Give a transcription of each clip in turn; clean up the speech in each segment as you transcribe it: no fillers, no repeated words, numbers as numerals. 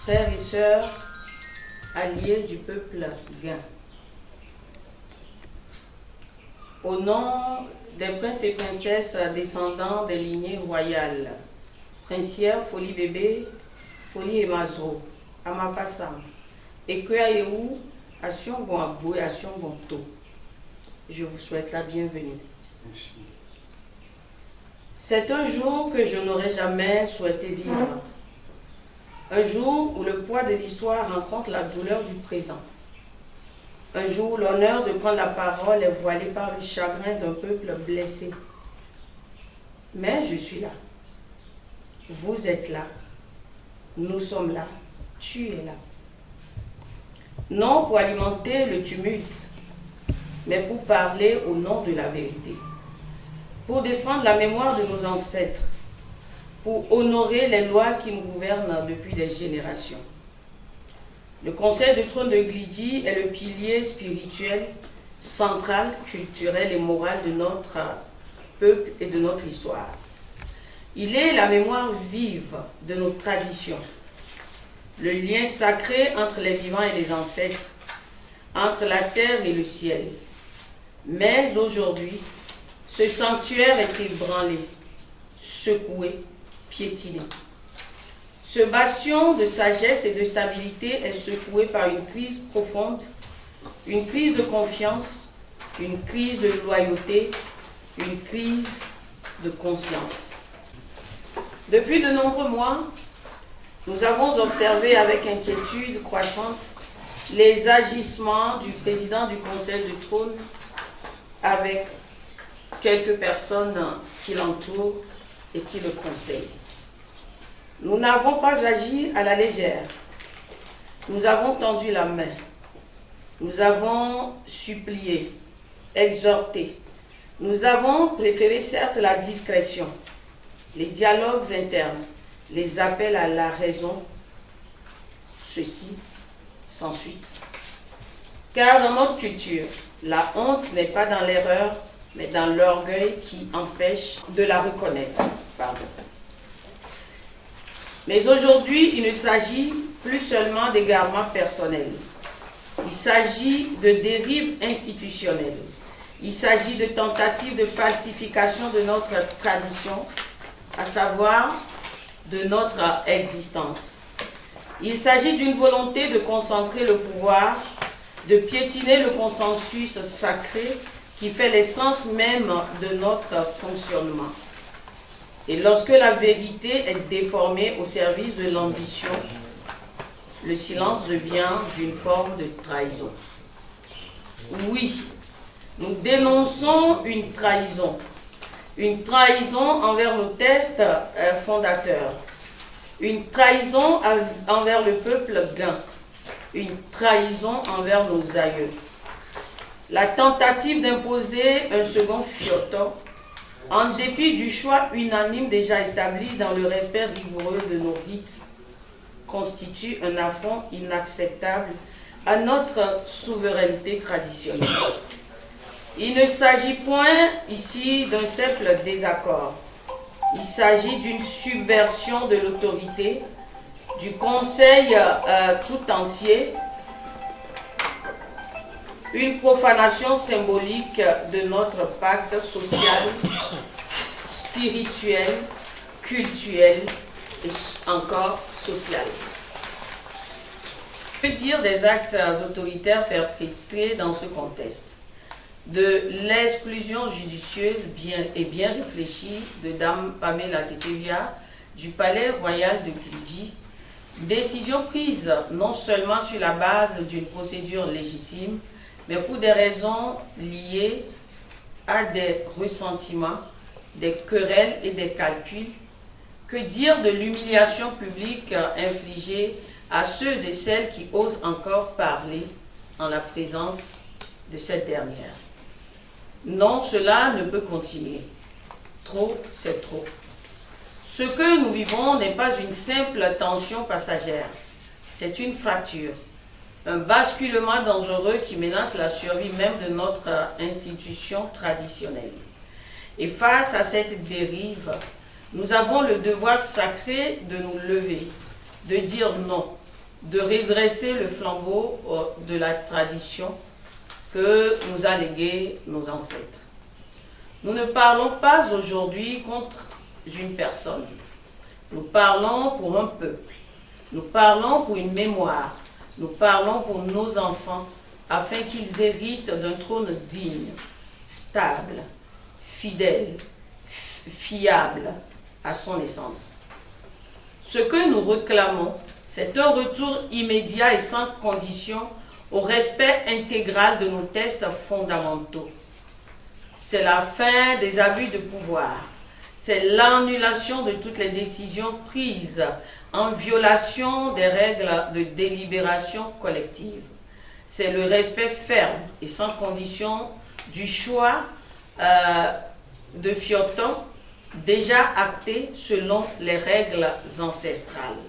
frères et sœurs, alliés du peuple Guin. Au nom des princes et princesses descendants des lignées royales, Princière, Folie Bébé, Folie Emazro, Amapasam, Ekoyaeou, Asion Bonabou et Asion Bonto. Je vous souhaite la bienvenue. C'est un jour que je n'aurais jamais souhaité vivre. Un jour où le poids de l'histoire rencontre la douleur du présent. Un jour où l'honneur de prendre la parole est voilé par le chagrin d'un peuple blessé. Mais je suis là. Vous êtes là. Nous sommes là. Tu es là. Non pour alimenter le tumulte, mais pour parler au nom de la vérité. Pour défendre la mémoire de nos ancêtres. Pour honorer les lois qui nous gouvernent depuis des générations. Le Conseil de trône de Glidi est le pilier spirituel, central, culturel et moral de notre peuple et de notre histoire. Il est la mémoire vive de nos traditions, le lien sacré entre les vivants et les ancêtres, entre la terre et le ciel. Mais aujourd'hui, ce sanctuaire est ébranlé, secoué, piétiné. Ce bastion de sagesse et de stabilité est secoué par une crise profonde, une crise de confiance, une crise de loyauté, une crise de conscience. Depuis de nombreux mois, nous avons observé avec inquiétude croissante les agissements du président du Conseil du trône avec quelques personnes qui l'entourent et qui le conseillent. Nous n'avons pas agi à la légère. Nous avons tendu la main. Nous avons supplié, exhorté. Nous avons préféré certes la discrétion, les dialogues internes, les appels à la raison. Ceci sans suite. Car dans notre culture, la honte n'est pas dans l'erreur, mais dans l'orgueil qui empêche de la reconnaître. Pardon. Mais aujourd'hui, il ne s'agit plus seulement d'égarements personnels. Il s'agit de dérives institutionnelles. Il s'agit de tentatives de falsification de notre tradition, à savoir de notre existence. Il s'agit d'une volonté de concentrer le pouvoir, de piétiner le consensus sacré qui fait l'essence même de notre fonctionnement. Et lorsque la vérité est déformée au service de l'ambition, le silence devient une forme de trahison. Oui, nous dénonçons une trahison envers nos textes fondateurs, une trahison envers le peuple Guin, une trahison envers nos aïeux. La tentative d'imposer un second Fioto, en dépit du choix unanime déjà établi dans le respect rigoureux de nos rites, constitue un affront inacceptable à notre souveraineté traditionnelle. Il ne s'agit point ici d'un simple désaccord. Il s'agit d'une subversion de l'autorité, du Conseil tout entier, une profanation symbolique de notre pacte social, spirituel, culturel et encore social. Que dire des actes autoritaires perpétrés dans ce contexte? De l'exclusion judicieuse et bien réfléchie de Dame Pamela Tetelia du Palais Royal de Glidi, décision prise non seulement sur la base d'une procédure légitime, mais pour des raisons liées à des ressentiments, des querelles et des calculs. Que dire de l'humiliation publique infligée à ceux et celles qui osent encore parler en la présence de cette dernière? Non, cela ne peut continuer. Trop, c'est trop. Ce que nous vivons n'est pas une simple tension passagère, c'est une fracture. Un basculement dangereux qui menace la survie même de notre institution traditionnelle. Et face à cette dérive, nous avons le devoir sacré de nous lever, de dire non, de redresser le flambeau de la tradition que nous a légué nos ancêtres. Nous ne parlons pas aujourd'hui contre une personne. Nous parlons pour un peuple. Nous parlons pour une mémoire. Nous parlons pour nos enfants afin qu'ils héritent d'un trône digne, stable, fidèle, fiable à son essence. Ce que nous réclamons, c'est un retour immédiat et sans condition au respect intégral de nos textes fondamentaux. C'est la fin des abus de pouvoir. C'est l'annulation de toutes les décisions prises en violation des règles de délibération collective. C'est le respect ferme et sans condition du choix de Fioton déjà acté selon les règles ancestrales.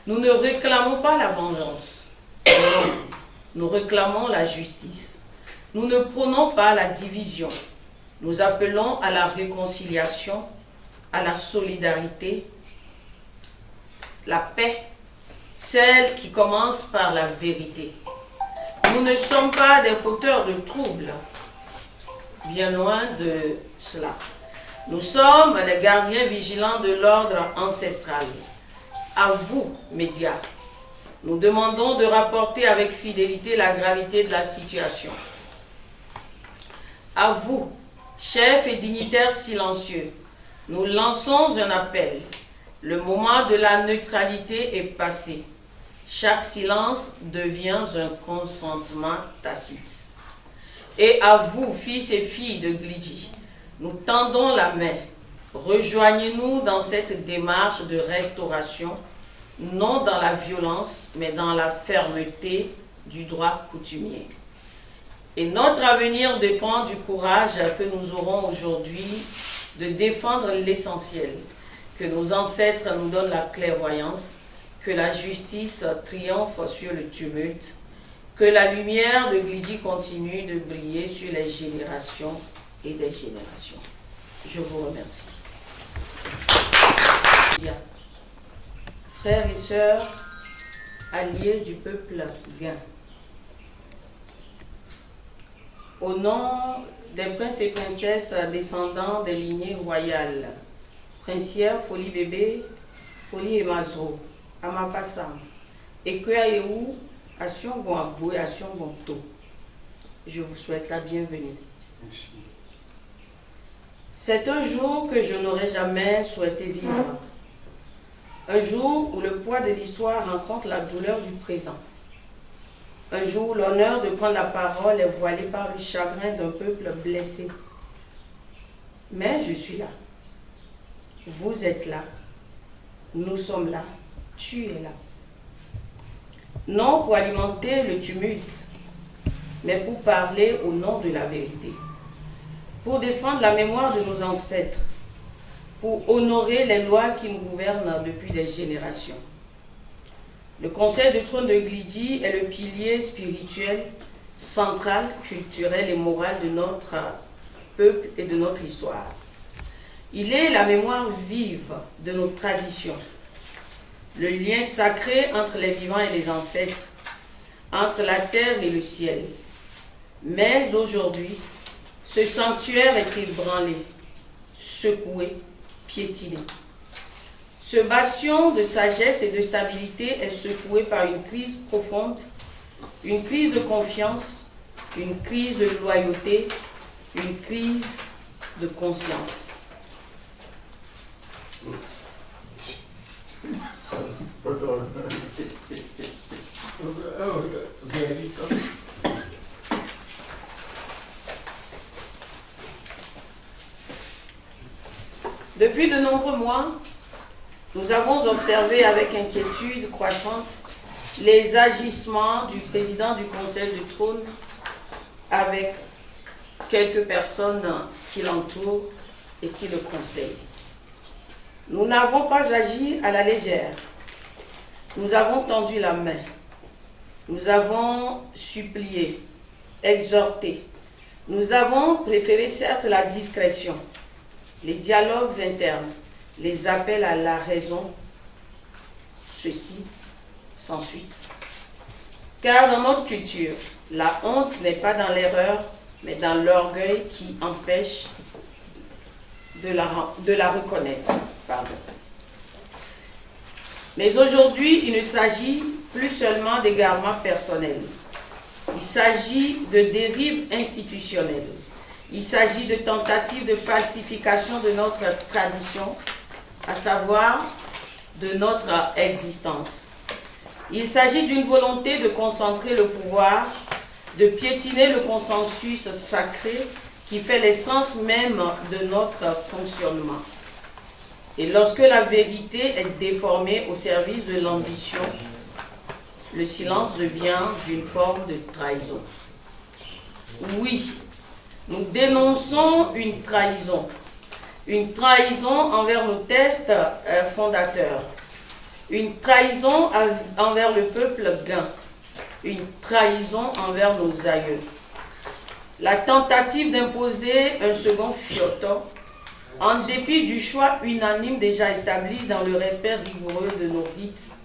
Nous ne réclamons pas la vengeance. Non, nous réclamons la justice. Nous ne prônons pas la division. Nous appelons à la réconciliation, à la solidarité, la paix, celle qui commence par la vérité. Nous ne sommes pas des fauteurs de troubles, bien loin de cela. Nous sommes les gardiens vigilants de l'ordre ancestral. À vous, médias, nous demandons de rapporter avec fidélité la gravité de la situation. À vous, chefs et dignitaires silencieux, nous lançons un appel. Le moment de la neutralité est passé. Chaque silence devient un consentement tacite. Et à vous, fils et filles de Glidji, nous tendons la main. Rejoignez-nous dans cette démarche de restauration, non dans la violence, mais dans la fermeté du droit coutumier. Et notre avenir dépend du courage que nous aurons aujourd'hui de défendre l'essentiel, que nos ancêtres nous donnent la clairvoyance, que la justice triomphe sur le tumulte, que la lumière de Glidji continue de briller sur les générations et des générations. Je vous remercie. Frères et sœurs, alliés du peuple Guin, au nom des princes et princesses descendants des lignées royales, princière Folie Bébé, Folie Emazro, Amapasam, Ekweayewu, Asion-Gonabou et Asion-Gonto, je vous souhaite la bienvenue. C'est un jour que je n'aurais jamais souhaité vivre. Un jour où le poids de l'histoire rencontre la douleur du présent. Un jour où l'honneur de prendre la parole est voilé par le chagrin d'un peuple blessé. Mais je suis là. Vous êtes là. Nous sommes là. Tu es là. Non pour alimenter le tumulte, mais pour parler au nom de la vérité. Pour défendre la mémoire de nos ancêtres, pour honorer les lois qui nous gouvernent depuis des générations. Le Conseil de trône de Glidji est le pilier spirituel, central, culturel et moral de notre peuple et de notre histoire. Il est la mémoire vive de nos traditions, le lien sacré entre les vivants et les ancêtres, entre la terre et le ciel. Mais aujourd'hui, ce sanctuaire est ébranlé, secoué, piétiné. Ce bastion de sagesse et de stabilité est secoué par une crise profonde, une crise de confiance, une crise de loyauté, une crise de conscience. Depuis de nombreux mois, nous avons observé avec inquiétude croissante les agissements du président du Conseil du trône avec quelques personnes qui l'entourent et qui le conseillent. Nous n'avons pas agi à la légère. Nous avons tendu la main. Nous avons supplié, exhorté. Nous avons préféré certes la discrétion, les dialogues internes, les appels à la raison, ceci sans suite. Car dans notre culture, la honte n'est pas dans l'erreur, mais dans l'orgueil qui empêche de la reconnaître. Pardon. Mais aujourd'hui, il ne s'agit plus seulement d'égarements personnels. Il s'agit de dérives institutionnelles. Il s'agit de tentatives de falsification de notre tradition, à savoir de notre existence. Il s'agit d'une volonté de concentrer le pouvoir, de piétiner le consensus sacré qui fait l'essence même de notre fonctionnement. Et lorsque la vérité est déformée au service de l'ambition, le silence devient une forme de trahison. Oui, nous dénonçons une trahison envers nos textes fondateurs, une trahison envers le peuple gain, une trahison envers nos aïeux. La tentative d'imposer un second fiotto, en dépit du choix unanime déjà établi dans le respect rigoureux de nos rites,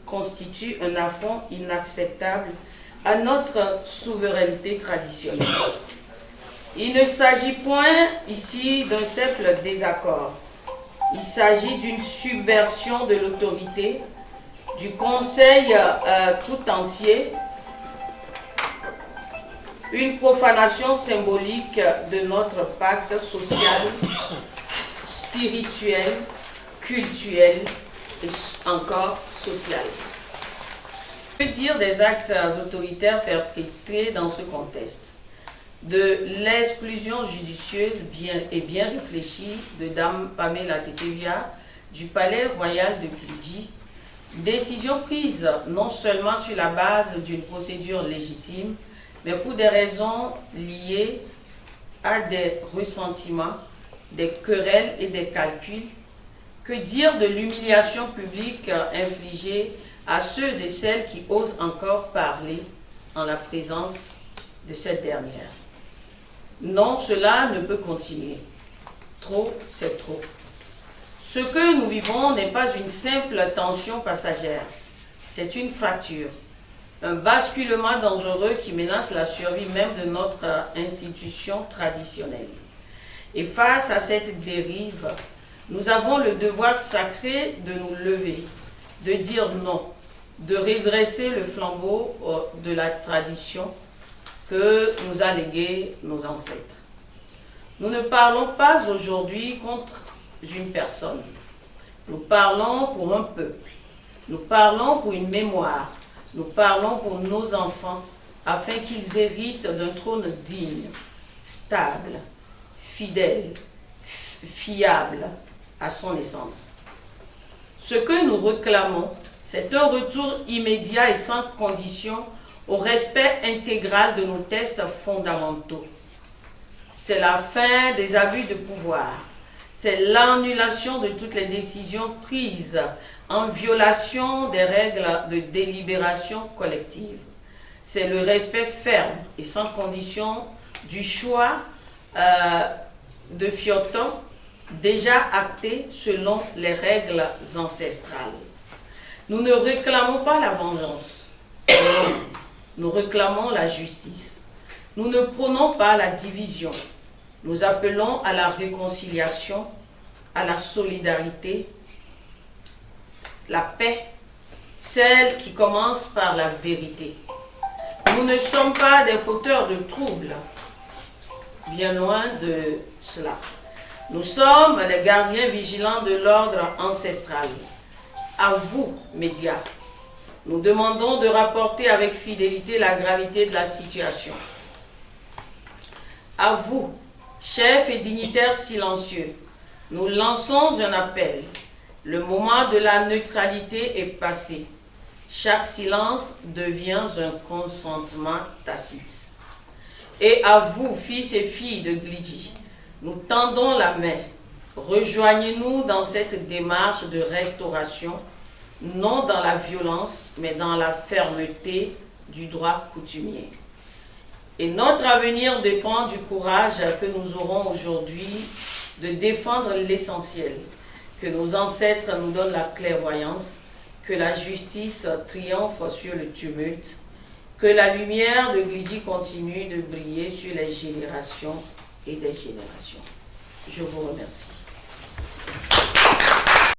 constitue un affront inacceptable à notre souveraineté traditionnelle. Il ne s'agit point ici d'un simple désaccord. Il s'agit d'une subversion de l'autorité, du conseil tout entier, une profanation symbolique de notre pacte social, spirituel, culturel et encore social. Que dire des actes autoritaires perpétrés dans ce contexte? De l'exclusion judicieuse et bien réfléchie de Dame Pamela Tetevia du Palais Royal de Glidji, décision prise non seulement sur la base d'une procédure légitime, mais pour des raisons liées à des ressentiments, des querelles et des calculs. Que dire de l'humiliation publique infligée à ceux et celles qui osent encore parler en la présence de cette dernière? Non, cela ne peut continuer. Trop, c'est trop. Ce que nous vivons n'est pas une simple tension passagère, c'est une fracture, un basculement dangereux qui menace la survie même de notre institution traditionnelle. Et face à cette dérive, nous avons le devoir sacré de nous lever, de dire non, de redresser le flambeau de la tradition que nous a légué nos ancêtres. Nous ne parlons pas aujourd'hui contre une personne. Nous parlons pour un peuple. Nous parlons pour une mémoire. Nous parlons pour nos enfants afin qu'ils héritent d'un trône digne, stable, fidèle, fiable à son essence. Ce que nous réclamons, c'est un retour immédiat et sans condition au respect intégral de nos textes fondamentaux. C'est la fin des abus de pouvoir. C'est l'annulation de toutes les décisions prises en violation des règles de délibération collective. C'est le respect ferme et sans condition du choix de fiotto déjà acté selon les règles ancestrales. Nous ne réclamons pas la vengeance. Non. Nous réclamons la justice. Nous ne prônons pas la division. Nous appelons à la réconciliation, à la solidarité, la paix, celle qui commence par la vérité. Nous ne sommes pas des fauteurs de troubles, bien loin de cela. Nous sommes les gardiens vigilants de l'ordre ancestral. À vous, médias, nous demandons de rapporter avec fidélité la gravité de la situation. À vous, chefs et dignitaires silencieux, nous lançons un appel. Le moment de la neutralité est passé. Chaque silence devient un consentement tacite. Et à vous, fils et filles de Glidji, nous tendons la main. Rejoignez-nous dans cette démarche de restauration, non dans la violence, mais dans la fermeté du droit coutumier. Et notre avenir dépend du courage que nous aurons aujourd'hui de défendre l'essentiel, que nos ancêtres nous donnent la clairvoyance, que la justice triomphe sur le tumulte, que la lumière de Glidi continue de briller sur les générations et des générations. Je vous remercie.